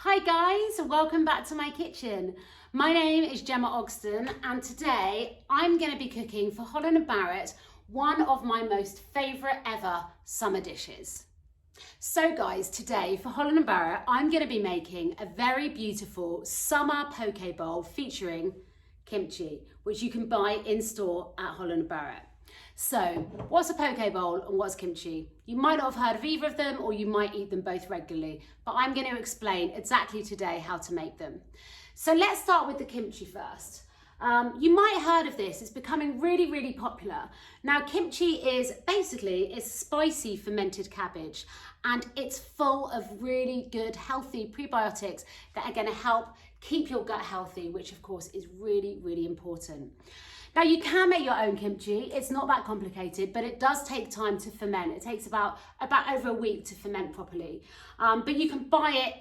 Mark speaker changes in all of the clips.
Speaker 1: Hi guys, welcome back to my kitchen. My name is Gemma Ogston and today I'm going to be cooking for Holland & Barrett one of my most favourite ever summer dishes. So guys, today for Holland & Barrett I'm going to be making a very beautiful summer poke bowl featuring kimchi, which you can buy in store at Holland & Barrett. So, what's a poke bowl and what's kimchi? You might not have heard of either of them, or you might eat them both regularly, but I'm going to explain exactly today how to make them. So let's start with the kimchi first. You might have heard of this, it's becoming really popular. Now kimchi is basically spicy fermented cabbage, and it's full of really good healthy prebiotics that are going to help keep your gut healthy, which of course is really important. Now you can make your own kimchi, it's not that complicated, but it does take time to ferment. It takes about over a week to ferment properly. But you can buy it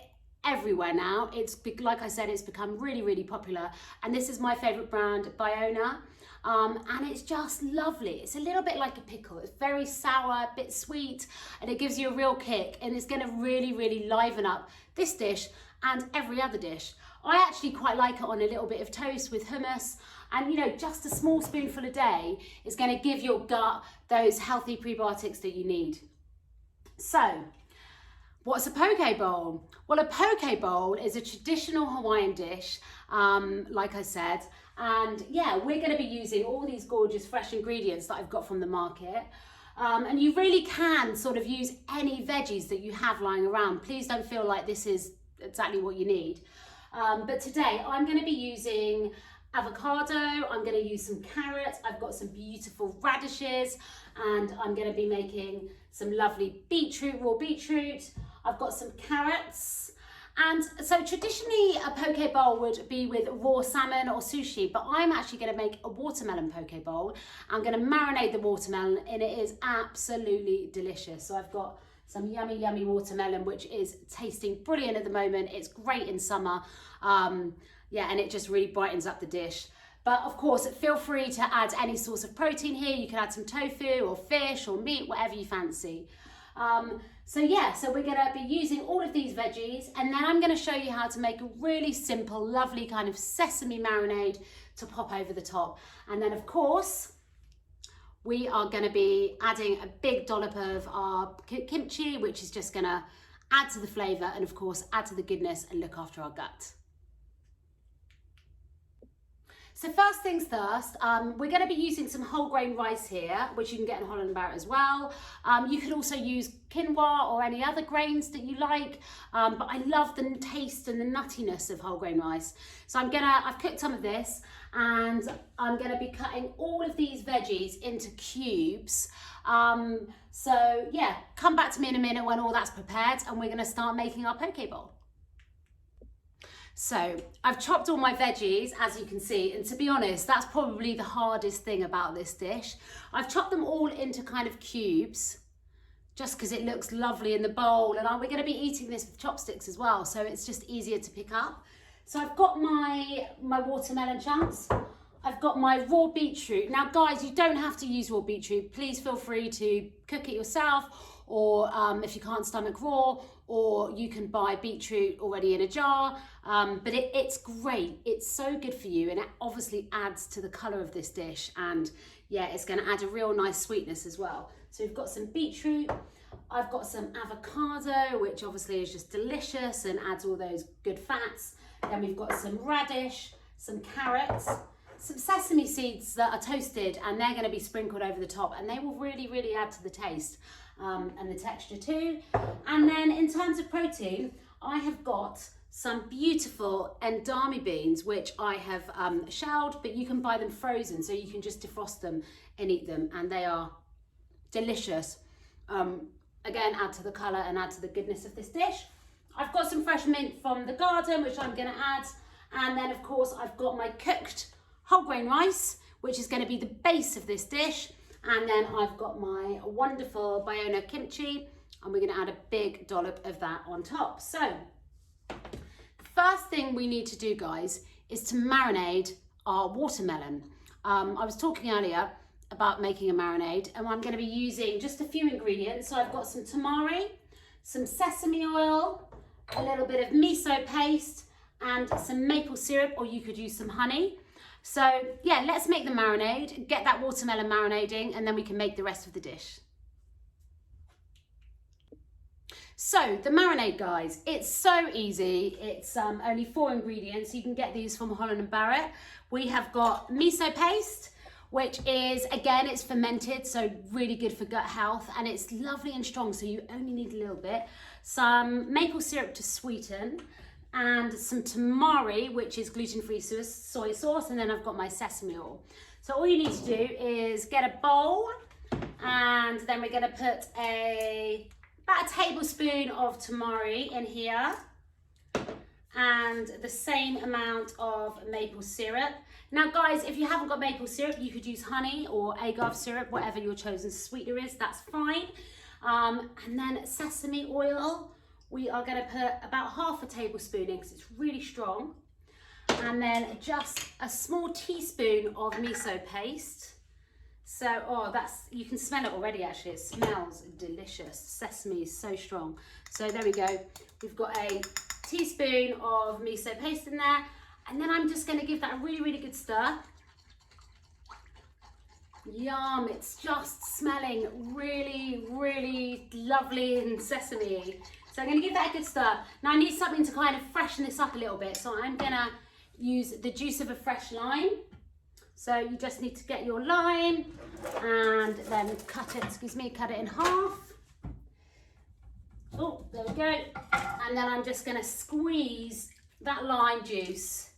Speaker 1: everywhere now. It's, like I said, it's become really popular. And this is my favorite brand, Biona. And it's just lovely. It's a little bit like a pickle. It's very sour, a bit sweet, and it gives you a real kick. And it's gonna really liven up this dish and every other dish. I actually quite like it on a little bit of toast with hummus. And you know, just a small spoonful a day is going to give your gut those healthy prebiotics that you need. So, what's a poke bowl? Well, a poke bowl is a traditional Hawaiian dish, like I said. And yeah, we're going to be using all these gorgeous fresh ingredients that I've got from the market. And you really can sort of use any veggies that you have lying around. Please don't feel like this is exactly what you need. But today I'm going to be using avocado, I'm going to use some carrots, I've got some beautiful radishes, and I'm going to be making some lovely raw beetroot, I've got some carrots. And so traditionally a poke bowl would be with raw salmon or sushi, but I'm actually going to make a watermelon poke bowl. I'm going to marinate the watermelon and it is absolutely delicious. So I've got some yummy watermelon, which is tasting brilliant at the moment. It's great in summer. Yeah, and it just really brightens up the dish. But of course, feel free to add any source of protein here. You can add some tofu or fish or meat, whatever you fancy. So we're gonna be using all of these veggies, and then I'm gonna show you how to make a really simple, lovely kind of sesame marinade to pop over the top. And then of course, we are gonna be adding a big dollop of our kimchi, which is just gonna add to the flavor and of course, add to the goodness and look after our gut. So first things first, we're going to be using some whole grain rice here, which you can get in Holland & Barrett as well. You could also use quinoa or any other grains that you like, but I love the taste and the nuttiness of whole grain rice. So I've cooked some of this, and I'm going to be cutting all of these veggies into cubes. So yeah, come back to me in a minute when all that's prepared, and we're going to start making our poke bowl. So I've chopped all my veggies, as you can see, and to be honest, that's probably the hardest thing about this dish. I've chopped them all into kind of cubes, just because it looks lovely in the bowl, and we're going to be eating this with chopsticks as well, so it's just easier to pick up. So I've got my watermelon chunks. I've got my raw beetroot. Now guys, you don't have to use raw beetroot. Please feel free to cook it yourself, or if you can't stomach raw, or you can buy beetroot already in a jar. But it's great. It's so good for you, and it obviously adds to the colour of this dish. And yeah, it's going to add a real nice sweetness as well. So we've got some beetroot. I've got some avocado, which obviously is just delicious and adds all those good fats. Then we've got some radish, some carrots, some sesame seeds that are toasted, and they're going to be sprinkled over the top, and they will really add to the taste and the texture too. And then in terms of protein, I have got some beautiful Endame beans, which I have shelled, but you can buy them frozen, so you can just defrost them and eat them, and they are delicious. Again, add to the colour and add to the goodness of this dish. I've got some fresh mint from the garden, which I'm going to add, and then of course I've got my cooked whole grain rice, which is going to be the base of this dish. And then I've got my wonderful Biona kimchi, and we're going to add a big dollop of that on top. So the first thing we need to do, guys, is to marinate our watermelon. I was talking earlier about making a marinade, and I'm going to be using just a few ingredients. So I've got some tamari, some sesame oil, a little bit of miso paste and some maple syrup, or you could use some honey. So yeah, let's make the marinade, get that watermelon marinating, and then we can make the rest of the dish. So the marinade, guys, it's so easy. It's only 4 ingredients. You can get these from Holland & Barrett. We have got miso paste, which is, again, it's fermented, so really good for gut health, and it's lovely and strong, so you only need a little bit. Some maple syrup to sweeten, and some tamari, which is gluten-free soy sauce, and then I've got my sesame oil. So all you need to do is get a bowl, and then we're gonna put about a tablespoon of tamari in here, and the same amount of maple syrup. Now guys, if you haven't got maple syrup, you could use honey or agave syrup, whatever your chosen sweetener is, that's fine. And then sesame oil, we are gonna put about half a tablespoon in because it's really strong. And then just a small teaspoon of miso paste. So, oh, you can smell it already actually, it smells delicious. Sesame is so strong. So there we go, we've got a teaspoon of miso paste in there, and then I'm just going to give that a really, really good stir. Yum, it's just smelling really, really lovely and sesame. So I'm going to give that a good stir. Now I need something to kind of freshen this up a little bit, so I'm going to use the juice of a fresh lime. So you just need to get your lime and then cut it in half. Oh, there we go. And then I'm just gonna squeeze that lime juice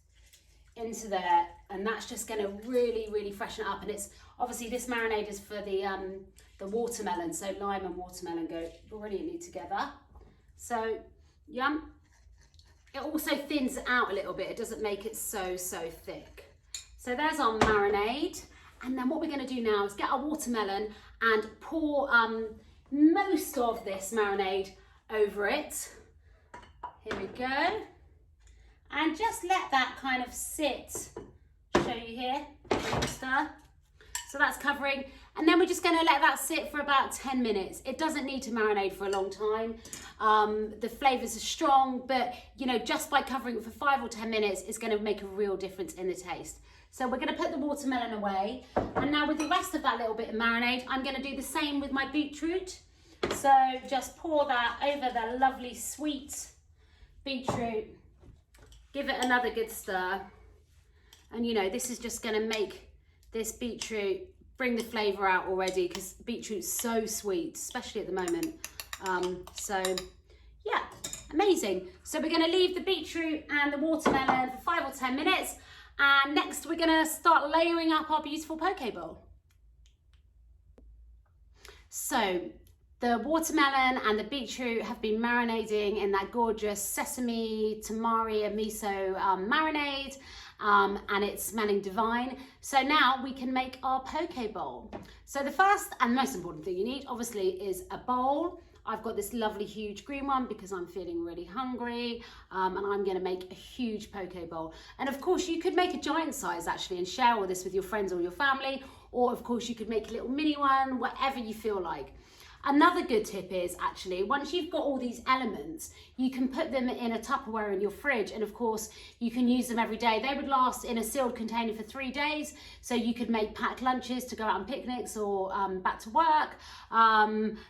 Speaker 1: into there, and that's just gonna really, really freshen it up. And it's obviously, this marinade is for the watermelon, so lime and watermelon go brilliantly together. So, yum. It also thins it out a little bit. It doesn't make it so thick. So there's our marinade. And then what we're gonna do now is get our watermelon and pour most of this marinade over it. Here we go. And just let that kind of sit. Show you here, stir. So that's covering. And then we're just gonna let that sit for about 10 minutes. It doesn't need to marinate for a long time. The flavors are strong, but you know, just by covering it for 5 or 10 minutes, it's gonna make a real difference in the taste. So we're gonna put the watermelon away. And now with the rest of that little bit of marinade, I'm gonna do the same with my beetroot. So just pour that over the lovely sweet beetroot. Give it another good stir. And you know, this is just gonna make this beetroot bring the flavor out already, because beetroot's so sweet, especially at the moment. So yeah, amazing. So we're gonna leave the beetroot and the watermelon for 5 or 10 minutes. And next we're gonna start layering up our beautiful Pokeball. So the watermelon and the beetroot have been marinating in that gorgeous sesame, tamari and miso marinade, and it's smelling divine. So now we can make our Pokeball. So the first and most important thing you need, obviously, is a bowl. I've got this lovely huge green one because I'm feeling really hungry, and I'm gonna make a huge Pokeball. And of course you could make a giant size actually and share all this with your friends or your family, or of course you could make a little mini one, whatever you feel like. Another good tip is actually, once you've got all these elements, you can put them in a Tupperware in your fridge, and of course you can use them every day. They would last in a sealed container for 3 days, so you could make packed lunches to go out on picnics or back to work.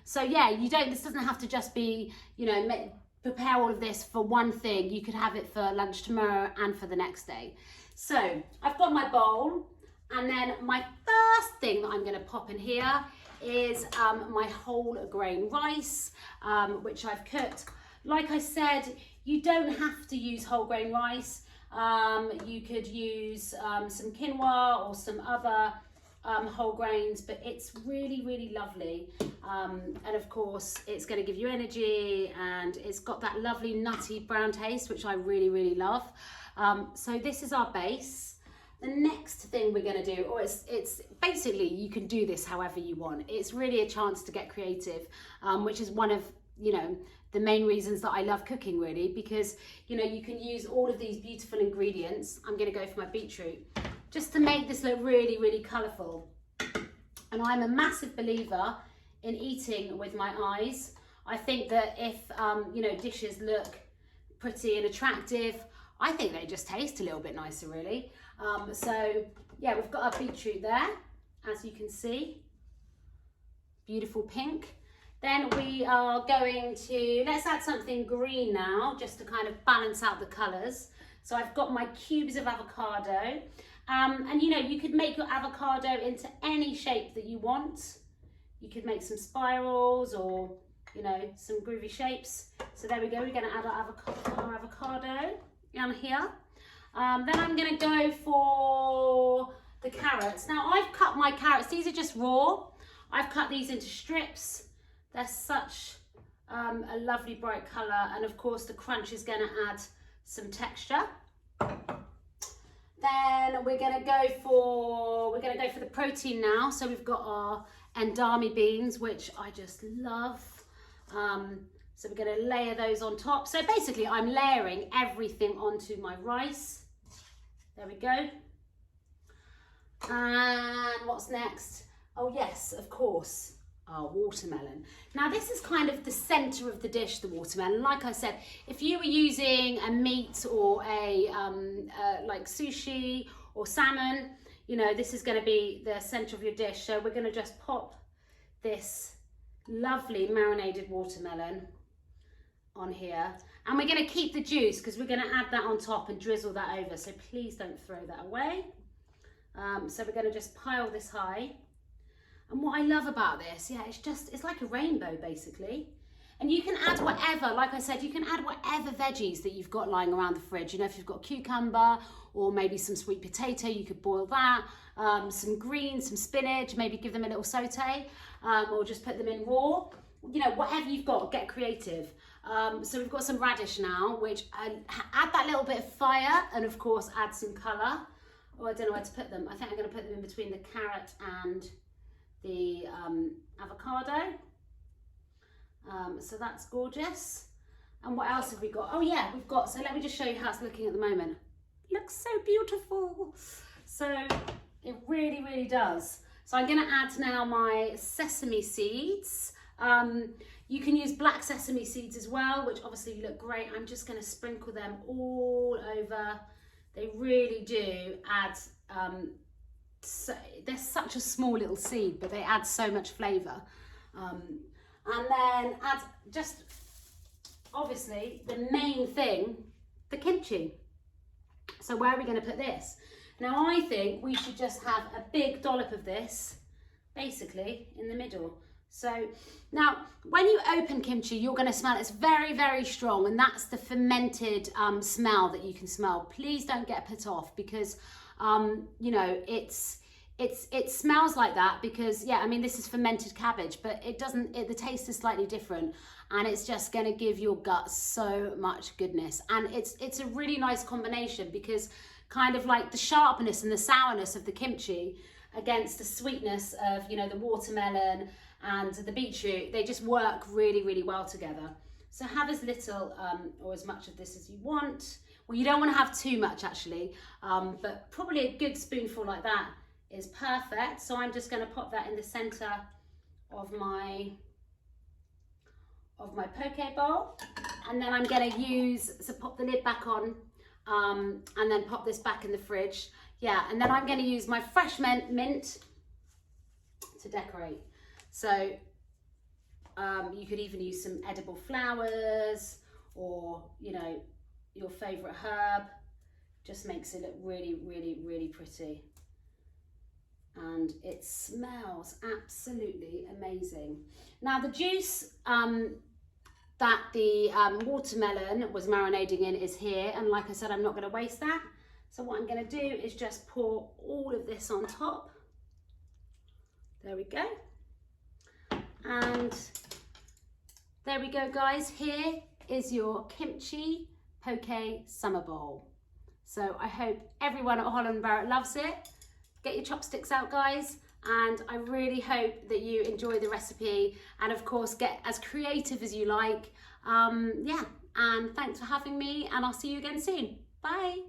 Speaker 1: So yeah, this doesn't have to just be, you know, prepare all of this for one thing. You could have it for lunch tomorrow and for the next day. So I've got my bowl, and then my first thing that I'm going to pop in here is my whole grain rice, which I've cooked. Like I said, you don't have to use whole grain rice. You could use some quinoa or some other whole grains, but it's really, really lovely. And of course, it's going to give you energy, and it's got that lovely nutty brown taste, which I really, really love. So this is our base. The next thing we're going to do, or it's basically, you can do this however you want. It's really a chance to get creative, which is one of, you know, the main reasons that I love cooking, really, because, you know, you can use all of these beautiful ingredients. I'm going to go for my beetroot just to make this look really, really colourful. And I'm a massive believer in eating with my eyes. I think that if, you know, dishes look pretty and attractive. I think they just taste a little bit nicer, really. So yeah, we've got our beetroot there, as you can see. Beautiful pink. Then we are going to, let's add something green now, just to kind of balance out the colours. So I've got my cubes of avocado. And you know, you could make your avocado into any shape that you want. You could make some spirals or, you know, some groovy shapes. So there we go, we're going to add our avocado down here. Then I'm going to go for the carrots. Now I've cut my carrots, these are just raw. I've cut these into strips. They're such a lovely bright colour, and of course the crunch is going to add some texture. Then we're going to go for the protein now. So we've got our Endame beans, which I just love. So we're going to layer those on top. So basically I'm layering everything onto my rice. There we go. And what's next? Oh yes, of course, our watermelon. Now this is kind of the center of the dish, the watermelon. Like I said, if you were using a meat or a like sushi or salmon, you know, this is going to be the center of your dish. So we're going to just pop this lovely marinated watermelon on here, and we're going to keep the juice because we're going to add that on top and drizzle that over. So please don't throw that away. So we're going to just pile this high. And what I love about this, yeah, it's like a rainbow basically. And you can add whatever, like I said, you can add whatever veggies that you've got lying around the fridge. You know, if you've got cucumber or maybe some sweet potato, you could boil that. Some greens, some spinach, maybe give them a little saute, or just put them in raw. You know, whatever you've got, get creative. So we've got some radish now, which add that little bit of fire and of course add some colour. Oh, I don't know where to put them. I think I'm going to put them in between the carrot and the avocado. So that's gorgeous. And what else have we got? Oh yeah, we've got, so let me just show you how it's looking at the moment. It looks so beautiful. So it really, really does. So I'm going to add now my sesame seeds. You can use black sesame seeds as well, which obviously look great. I'm just going to sprinkle them all over. They really do add, so, they're such a small little seed, but they add so much flavour. And then add just, obviously, the main thing, the kimchi. So where are we going to put this? Now I think we should just have a big dollop of this, basically, in the middle. So now when you open kimchi, you're going to smell it's very, very strong, and that's the fermented smell that you can smell. Please don't get put off because you know, it smells like that because, yeah, I mean, this is fermented cabbage, but it doesn't, the taste is slightly different, and it's just going to give your gut so much goodness. And it's a really nice combination because kind of like the sharpness and the sourness of the kimchi against the sweetness of, you know, the watermelon and the beetroot, they just work really, really well together. So have as little or as much of this as you want. Well, you don't want to have too much actually, but probably a good spoonful like that is perfect. So I'm just going to pop that in the center of my Pokeball, and then I'm going to pop the lid back on, and then pop this back in the fridge. Yeah, and then I'm going to use my fresh mint to decorate. So you could even use some edible flowers, or, you know, your favorite herb. Just makes it look really, really, really pretty. And it smells absolutely amazing. Now the juice that the watermelon was marinating in is here, and like I said, I'm not going to waste that. So what I'm going to do is just pour all of this on top. There we go. And there we go, guys. Here is your kimchi poke summer bowl. So I hope everyone at Holland & Barrett loves it. Get your chopsticks out, guys, and I really hope that you enjoy the recipe, and of course get as creative as you like. Yeah, and thanks for having me, and I'll see you again soon. Bye.